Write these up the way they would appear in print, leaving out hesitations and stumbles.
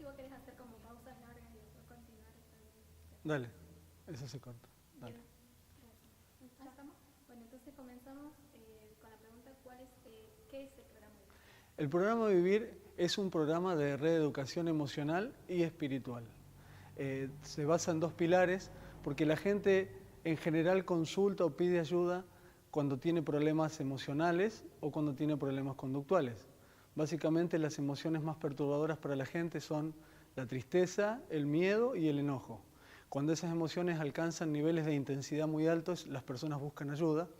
si vos querés hacer como pausas largas y después continuar. Dale, eso se corta. Dale. ¿Ya estamos? Bueno, entonces comenzamos con la pregunta, ¿qué es el programa Vivir? El programa Vivir es un programa de reeducación emocional y espiritual. Se basa en dos pilares, porque la gente en general consulta o pide ayuda cuando tiene problemas emocionales o cuando tiene problemas conductuales. Básicamente las emociones más perturbadoras para la gente son la tristeza, el miedo y el enojo. Cuando esas emociones alcanzan niveles de intensidad muy altos, las personas buscan ayuda,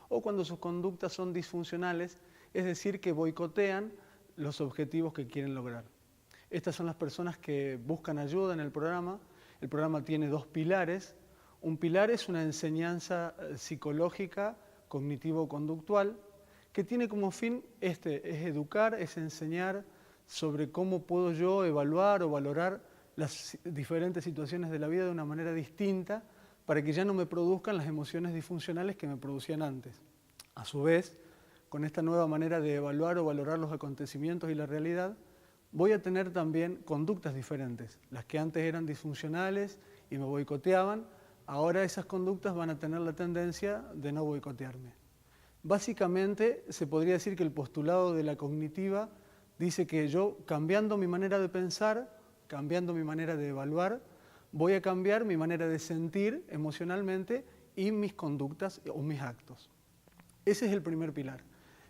o cuando sus conductas son disfuncionales, es decir, que boicotean los objetivos que quieren lograr. Estas son las personas que buscan ayuda en el programa. El programa tiene dos pilares. Un pilar es una enseñanza psicológica, cognitivo-conductual, que tiene como fin es educar, es enseñar sobre cómo puedo yo evaluar o valorar las diferentes situaciones de la vida de una manera distinta para que ya no me produzcan las emociones disfuncionales que me producían antes. A su vez, con esta nueva manera de evaluar o valorar los acontecimientos y la realidad, voy a tener también conductas diferentes. Las que antes eran disfuncionales y me boicoteaban, ahora esas conductas van a tener la tendencia de no boicotearme. Básicamente, se podría decir que el postulado de la cognitiva dice que yo, cambiando mi manera de pensar, cambiando mi manera de evaluar, voy a cambiar mi manera de sentir emocionalmente y mis conductas o mis actos. Ese es el primer pilar.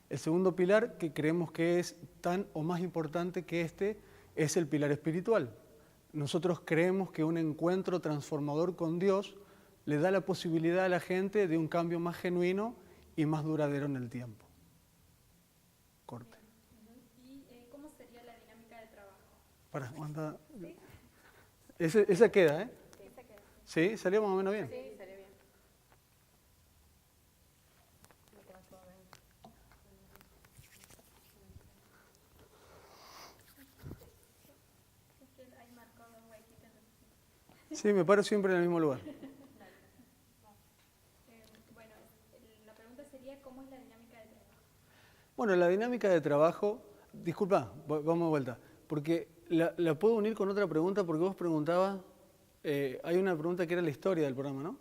El segundo pilar, que creemos que es tan o más importante que este, es el pilar espiritual. Nosotros creemos que un encuentro transformador con Dios le da la posibilidad a la gente de un cambio más genuino y más duradero en el tiempo. Corte. ¿Y cómo sería la dinámica de trabajo? Para, anda. ¿Sí? Esa queda, ¿eh? Esa queda. ¿Sí? ¿Salió más o menos bien? Sí, salió bien. Ahí marcó un huequito en el... Sí, me paro siempre en el mismo lugar. Bueno, la pregunta sería, ¿cómo es la dinámica de trabajo? Bueno, la dinámica de trabajo, disculpa, vamos de vuelta, porque la puedo unir con otra pregunta, porque vos preguntabas, hay una pregunta que era la historia del programa, ¿no?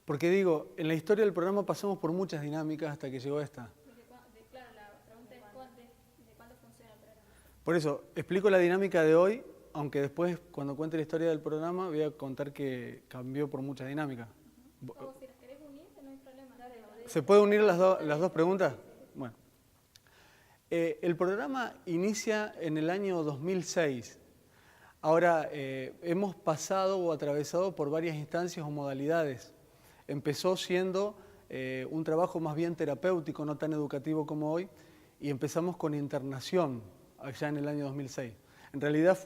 Porque digo, en la historia del programa pasamos por muchas dinámicas hasta que llegó esta. Claro, la pregunta es ¿de cuándo funciona el programa? Por eso, explico la dinámica de hoy, aunque después, cuando cuente la historia del programa, voy a contar que cambió por muchas dinámicas. O si las querés unir, no hay problema. ¿Se puede unir las dos preguntas? Bueno. El programa inicia en el año 2006. Ahora, hemos pasado o atravesado por varias instancias o modalidades. Empezó siendo un trabajo más bien terapéutico, no tan educativo como hoy, y empezamos con internación allá en el año 2006. En realidad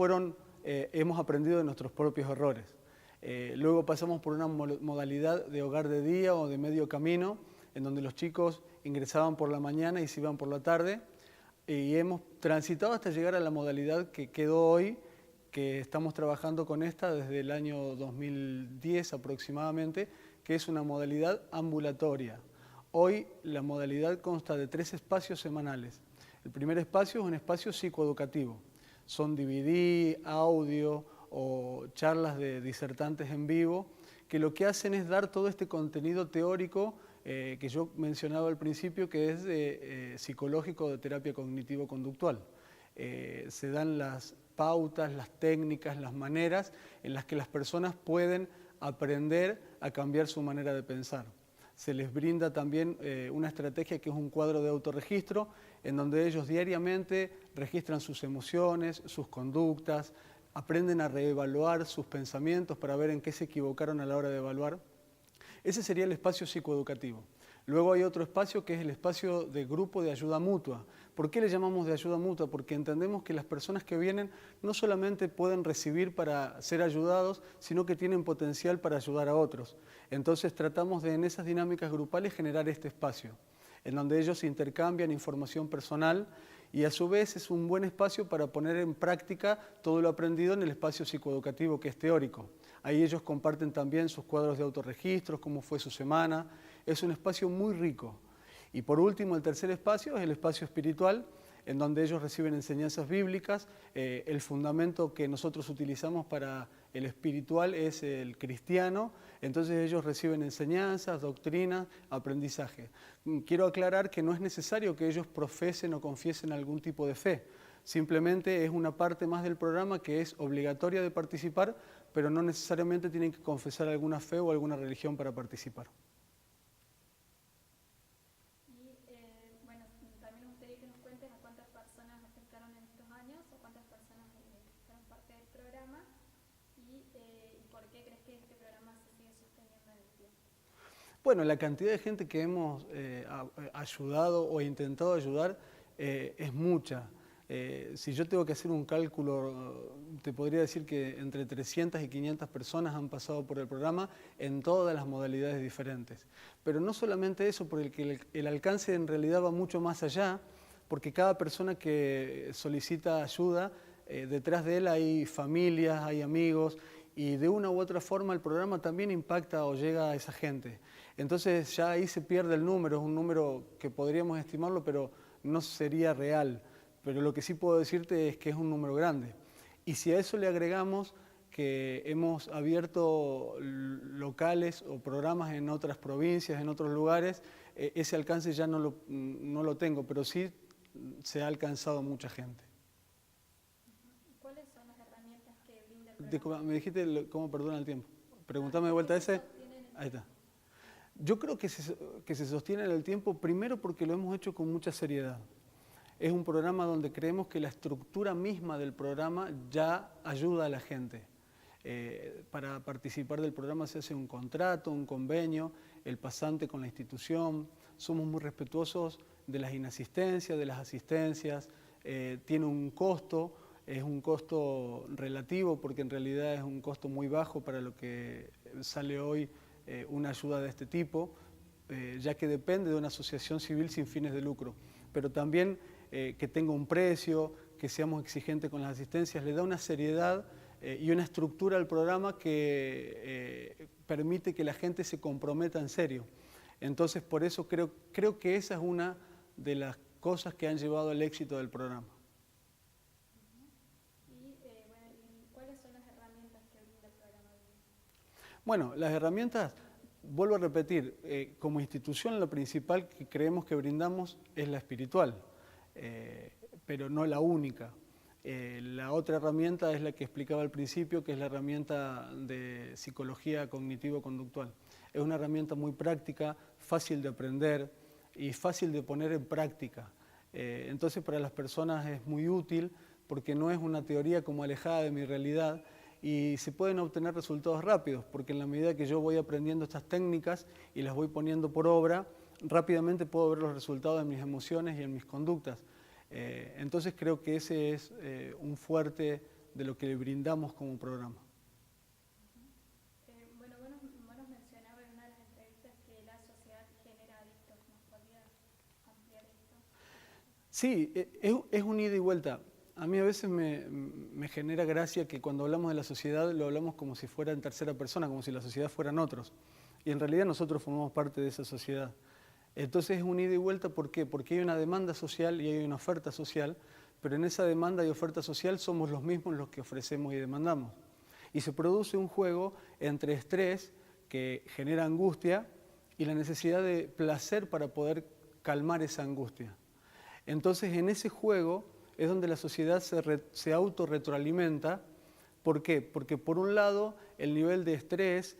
hemos aprendido de nuestros propios errores. Luego pasamos por una modalidad de hogar de día o de medio camino, en donde los chicos ingresaban por la mañana y se iban por la tarde, y hemos transitado hasta llegar a la modalidad que quedó hoy, que estamos trabajando con esta desde el año 2010 aproximadamente, que es una modalidad ambulatoria. Hoy la modalidad consta de 3 espacios semanales. El primer espacio es un espacio psicoeducativo. Son DVD, audio o charlas de disertantes en vivo, que lo que hacen es dar todo este contenido teórico que yo mencionaba al principio, que es psicológico de terapia cognitivo-conductual. Se dan las pautas, las técnicas, las maneras en las que las personas pueden aprender a cambiar su manera de pensar. Se les brinda también una estrategia que es un cuadro de autorregistro, en donde ellos diariamente registran sus emociones, sus conductas, aprenden a reevaluar sus pensamientos para ver en qué se equivocaron a la hora de evaluar. Ese sería el espacio psicoeducativo. Luego hay otro espacio que es el espacio de grupo de ayuda mutua. ¿Por qué le llamamos de ayuda mutua? Porque entendemos que las personas que vienen no solamente pueden recibir para ser ayudados, sino que tienen potencial para ayudar a otros. Entonces tratamos de en esas dinámicas grupales generar este espacio, en donde ellos intercambian información personal y a su vez es un buen espacio para poner en práctica todo lo aprendido en el espacio psicoeducativo que es teórico. Ahí ellos comparten también sus cuadros de autorregistros, cómo fue su semana. Es un espacio muy rico. Y por último, el tercer espacio es el espacio espiritual, en donde ellos reciben enseñanzas bíblicas. El fundamento que nosotros utilizamos para el espiritual es el cristiano, entonces ellos reciben enseñanzas, doctrinas, aprendizaje. Quiero aclarar que no es necesario que ellos profesen o confiesen algún tipo de fe, simplemente es una parte más del programa que es obligatoria de participar, pero no necesariamente tienen que confesar alguna fe o alguna religión para participar. Bueno, también me gustaría que nos cuentes a cuántas personas afectaron en estos años o cuántas personas fueron parte del programa y por qué crees que este programa se sigue sosteniendo en el tiempo. Bueno, la cantidad de gente que hemos ayudado o intentado ayudar es mucha. Si yo tengo que hacer un cálculo, te podría decir que entre 300 y 500 personas han pasado por el programa en todas las modalidades diferentes. Pero no solamente eso, porque el alcance en realidad va mucho más allá, porque cada persona que solicita ayuda, detrás de él hay familias, hay amigos, y de una u otra forma el programa también impacta o llega a esa gente. Entonces ya ahí se pierde el número, es un número que podríamos estimarlo, pero no sería real. Pero lo que sí puedo decirte es que es un número grande. Y si a eso le agregamos que hemos abierto locales o programas en otras provincias, en otros lugares, ese alcance ya no lo tengo, pero sí se ha alcanzado mucha gente. ¿Cuáles son las herramientas que brinda el programa? Me dijiste cómo perdona el tiempo. Preguntame de vuelta ese. Ahí está. Yo creo que se sostiene en el tiempo, primero porque lo hemos hecho con mucha seriedad. Es un programa donde creemos que la estructura misma del programa ya ayuda a la gente. Para participar del programa se hace un contrato, un convenio, el pasante con la institución, somos muy respetuosos de las inasistencias, de las asistencias, tiene un costo, es un costo relativo porque en realidad es un costo muy bajo para lo que sale hoy una ayuda de este tipo, ya que depende de una asociación civil sin fines de lucro, pero también que tenga un precio, que seamos exigentes con las asistencias, le da una seriedad y una estructura al programa que permite que la gente se comprometa en serio. Entonces, por eso creo que esa es una de las cosas que han llevado al éxito del programa. ¿Y cuáles son las herramientas que brinda el programa? Bueno, las herramientas, vuelvo a repetir, como institución lo principal que creemos que brindamos es la espiritual. Pero no la única. La otra herramienta es la que explicaba al principio, que es la herramienta de psicología cognitivo-conductual. Es una herramienta muy práctica, fácil de aprender y fácil de poner en práctica. Entonces para las personas es muy útil porque no es una teoría como alejada de mi realidad y se pueden obtener resultados rápidos, porque en la medida que yo voy aprendiendo estas técnicas y las voy poniendo por obra, rápidamente puedo ver los resultados en mis emociones y en mis conductas. Entonces creo que ese es un fuerte de lo que le brindamos como programa. Bueno, vos nos mencionabas en una de las entrevistas que la sociedad genera adictos. ¿Nos podrías ampliar esto? Sí, es un ida y vuelta. A mí a veces me genera gracia que cuando hablamos de la sociedad lo hablamos como si fuera en tercera persona, como si la sociedad fueran otros. Y en realidad nosotros formamos parte de esa sociedad. Entonces es un ida y vuelta, ¿por qué? Porque hay una demanda social y hay una oferta social, pero en esa demanda y oferta social somos los mismos los que ofrecemos y demandamos. Y se produce un juego entre estrés que genera angustia y la necesidad de placer para poder calmar esa angustia. Entonces en ese juego es donde la sociedad se autorretroalimenta. ¿Por qué? Porque por un lado el nivel de estrés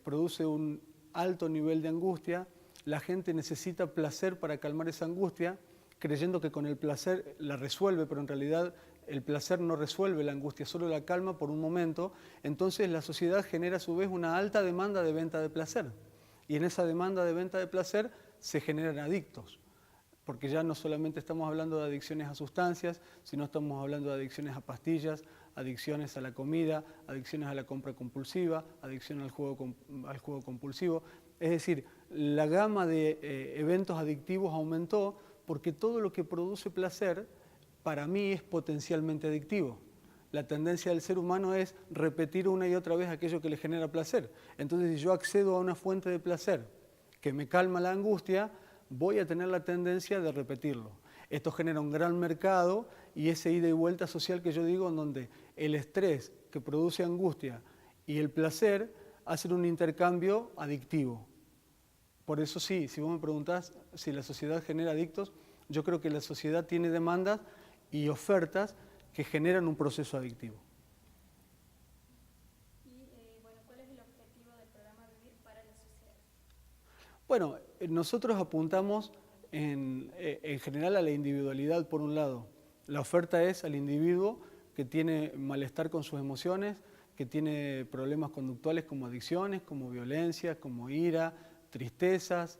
produce un alto nivel de angustia. La gente necesita placer para calmar esa angustia, creyendo que con el placer la resuelve, pero en realidad el placer no resuelve la angustia, solo la calma por un momento. Entonces la sociedad genera a su vez una alta demanda de venta de placer. Y en esa demanda de venta de placer se generan adictos, porque ya no solamente estamos hablando de adicciones a sustancias, sino estamos hablando de adicciones a pastillas, adicciones a la comida, adicciones a la compra compulsiva, adicción al juego compulsivo. Es decir, la gama de eventos adictivos aumentó porque todo lo que produce placer para mí es potencialmente adictivo. La tendencia del ser humano es repetir una y otra vez aquello que le genera placer. Entonces, si yo accedo a una fuente de placer que me calma la angustia, voy a tener la tendencia de repetirlo. Esto genera un gran mercado y ese ida y vuelta social que yo digo, en donde el estrés que produce angustia y el placer hacen un intercambio adictivo. Por eso sí, si vos me preguntás si la sociedad genera adictos, yo creo que la sociedad tiene demandas y ofertas que generan un proceso adictivo. Y bueno, ¿cuál es el objetivo del programa Vivir para la sociedad? Bueno, nosotros apuntamos en general a la individualidad por un lado. La oferta es al individuo que tiene malestar con sus emociones, que tiene problemas conductuales como adicciones, como violencia, como ira, tristezas,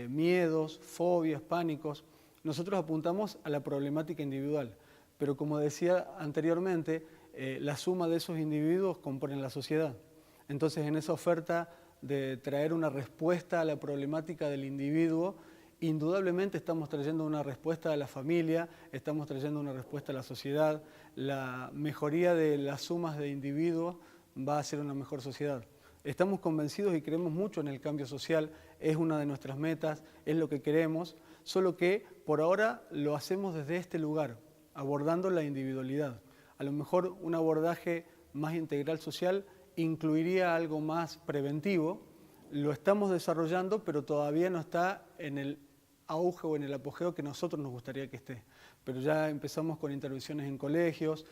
miedos, fobias, pánicos. Nosotros apuntamos a la problemática individual, pero como decía anteriormente, la suma de esos individuos componen la sociedad. Entonces, en esa oferta de traer una respuesta a la problemática del individuo, indudablemente estamos trayendo una respuesta a la familia, estamos trayendo una respuesta a la sociedad. La mejoría de las sumas de individuos va a ser una mejor sociedad. Estamos convencidos y creemos mucho en el cambio social, es una de nuestras metas, es lo que queremos, solo que por ahora lo hacemos desde este lugar, abordando la individualidad. A lo mejor un abordaje más integral social incluiría algo más preventivo, lo estamos desarrollando, pero todavía no está en el auge o en el apogeo que nosotros nos gustaría que esté. Pero ya empezamos con intervenciones en colegios,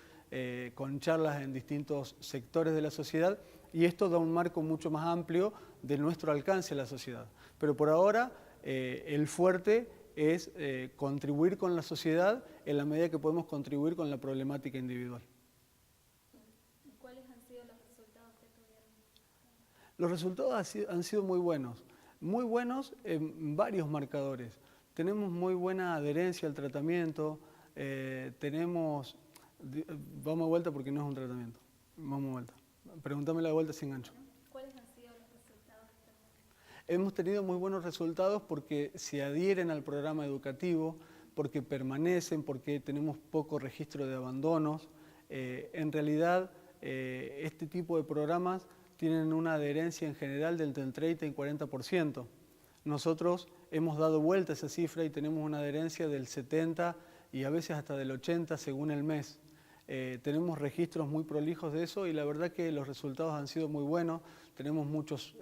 con charlas en distintos sectores de la sociedad, y esto da un marco mucho más amplio de nuestro alcance a la sociedad. Pero por ahora el fuerte es contribuir con la sociedad en la medida que podemos contribuir con la problemática individual. ¿Y cuáles han sido los resultados que tuvieron? Los resultados han sido muy buenos en varios marcadores. Tenemos muy buena adherencia al tratamiento, vamos a vuelta porque no es un tratamiento, vamos a vuelta. Pregúntame de vuelta sin gancho. ¿Cuáles han sido los resultados hasta el momento? Hemos tenido muy buenos resultados porque se adhieren al programa educativo, porque permanecen, porque tenemos poco registro de abandonos. En realidad, este tipo de programas tienen una adherencia en general del 30 y 40%. Nosotros hemos dado vuelta a esa cifra y tenemos una adherencia del 70 y a veces hasta del 80 según el mes. Tenemos registros muy prolijos de eso y la verdad que los resultados han sido muy buenos. Tenemos muchas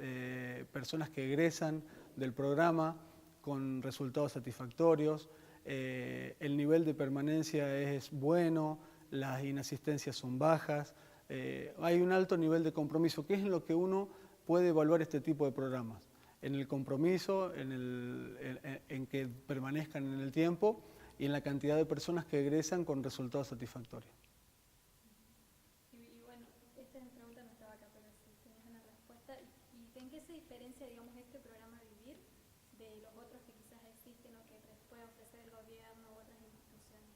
personas que egresan del programa con resultados satisfactorios. El nivel de permanencia es bueno, las inasistencias son bajas. Hay un alto nivel de compromiso, que es en lo que uno puede evaluar este tipo de programas. En el compromiso, en que permanezcan en el tiempo y en la cantidad de personas que egresan con resultados satisfactorios. Y bueno, esta pregunta no estaba acá, pero si tenías una respuesta. ¿Y en qué se diferencia, digamos, este programa Vivir de los otros que quizás existen o que puede ofrecer el gobierno u otras instituciones?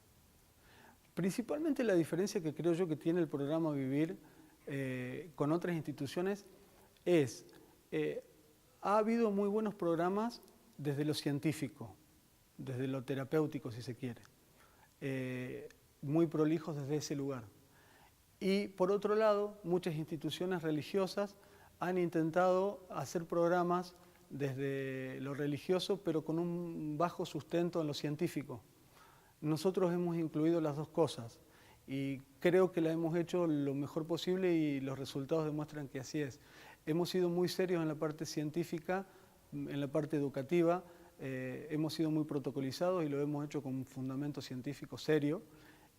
Principalmente la diferencia que creo yo que tiene el programa Vivir con otras instituciones es, ha habido muy buenos programas desde lo científico, desde lo terapéutico si se quiere, muy prolijos desde ese lugar. Y por otro lado, muchas instituciones religiosas han intentado hacer programas desde lo religioso, pero con un bajo sustento en lo científico. Nosotros hemos incluido las dos cosas y creo que la hemos hecho lo mejor posible y los resultados demuestran que así es. Hemos sido muy serios en la parte científica, en la parte educativa, hemos sido muy protocolizados y lo hemos hecho con un fundamento científico serio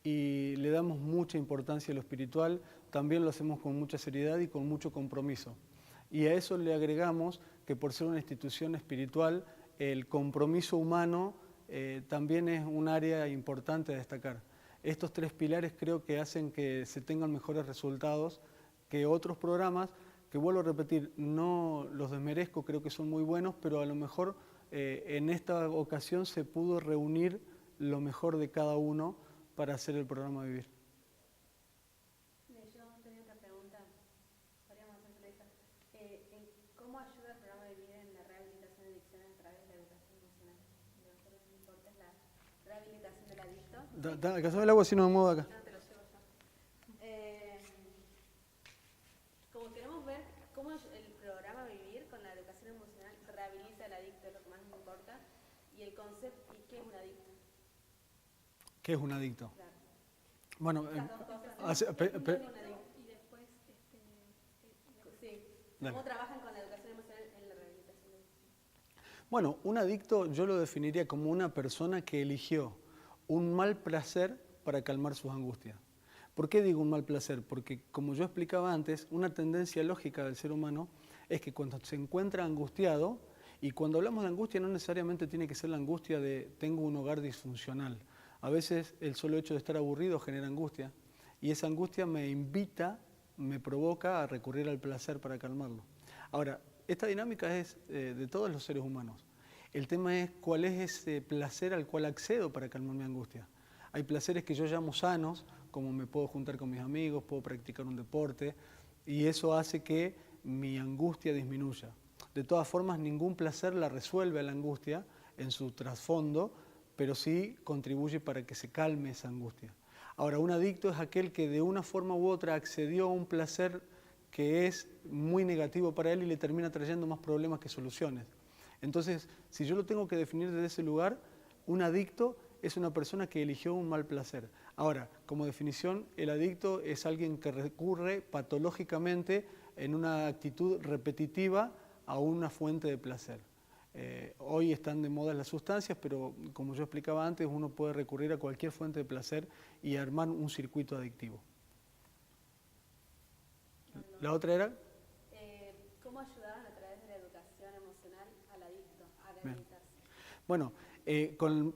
y le damos mucha importancia a lo espiritual, también lo hacemos con mucha seriedad y con mucho compromiso. Y a eso le agregamos que por ser una institución espiritual, el compromiso humano también es un área importante a destacar. Estos tres pilares creo que hacen que se tengan mejores resultados que otros programas, que vuelvo a repetir, no los desmerezco, creo que son muy buenos, pero a lo mejor en esta ocasión se pudo reunir lo mejor de cada uno para hacer el programa Vivir. Yo tenía otra pregunta, podríamos hacerle esa. ¿Cómo ayuda el programa Vivir en la rehabilitación de adicciones a través de la educación emocional? Lo que nos importa es la rehabilitación del adicto. Acá el agua si no me muevo acá. No, te lo llevo yo. Como queremos ver cómo el programa Vivir con la educación emocional rehabilita al adicto, es lo que más nos importa, y el concepto, ¿y qué es un adicto? ¿Qué es un adicto? Claro. Bueno, Estas dos cosas. Y después, Sí. Dale. ¿Cómo trabajan con la educación emocional en la rehabilitación de adicción? bueno, un adicto yo lo definiría como una persona que eligió un mal placer para calmar sus angustias. ¿Por qué digo un mal placer? Porque, como yo explicaba antes, una tendencia lógica del ser humano es que cuando se encuentra angustiado, y cuando hablamos de angustia no necesariamente tiene que ser la angustia de tengo un hogar disfuncional. A veces el solo hecho de estar aburrido genera angustia, y esa angustia me invita, me provoca a recurrir al placer para calmarlo. Ahora, esta dinámica es de todos los seres humanos. El tema es cuál es ese placer al cual accedo para calmar mi angustia. Hay placeres que yo llamo sanos, como me puedo juntar con mis amigos, puedo practicar un deporte, y eso hace que mi angustia disminuya. De todas formas, ningún placer la resuelve a la angustia en su trasfondo, pero sí contribuye para que se calme esa angustia. Ahora, un adicto es aquel que de una forma u otra accedió a un placer que es muy negativo para él y le termina trayendo más problemas que soluciones. Entonces, si yo lo tengo que definir desde ese lugar, un adicto es una persona que eligió un mal placer. Ahora, como definición, el adicto es alguien que recurre patológicamente en una actitud repetitiva a una fuente de placer. Hoy están de moda las sustancias, pero como yo explicaba antes, uno puede recurrir a cualquier fuente de placer y armar un circuito adictivo. La otra era... ¿Cómo ayudaron a través de la educación emocional al adicto a Bien. rehabilitarse? Bueno,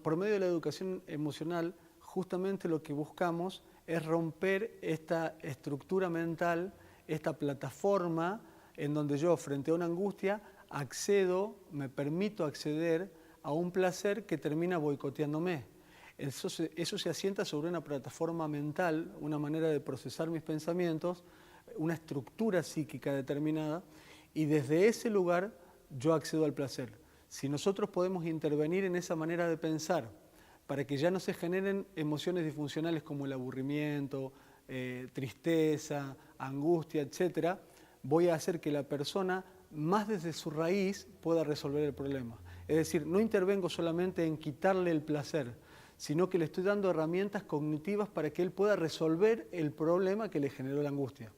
por medio de la educación emocional, justamente lo que buscamos es romper esta estructura mental, esta plataforma en donde yo, frente a una angustia, accedo, me permito acceder a un placer que termina boicoteándome. Eso se asienta sobre una plataforma mental, una manera de procesar mis pensamientos, una estructura psíquica determinada, y desde ese lugar yo accedo al placer. Si nosotros podemos intervenir en esa manera de pensar para que ya no se generen emociones disfuncionales como el aburrimiento, tristeza, angustia, etc., voy a hacer que la persona, más desde su raíz, pueda resolver el problema. Es decir, no intervengo solamente en quitarle el placer, sino que le estoy dando herramientas cognitivas para que él pueda resolver el problema que le generó la angustia.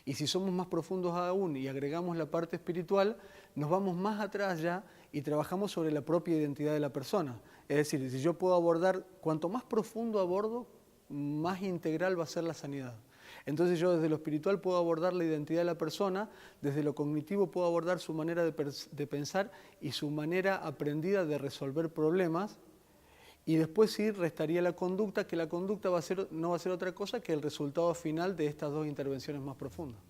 Y si somos más profundos aún y agregamos la parte espiritual, nos vamos más atrás ya y trabajamos sobre la propia identidad de la persona. Es decir, si yo puedo abordar, cuanto más profundo abordo, más integral va a ser la sanidad. Entonces yo desde lo espiritual puedo abordar la identidad de la persona, desde lo cognitivo puedo abordar su manera de pensar y su manera aprendida de resolver problemas, y después sí restaría la conducta, que la conducta no va a ser otra cosa que el resultado final de estas dos intervenciones más profundas.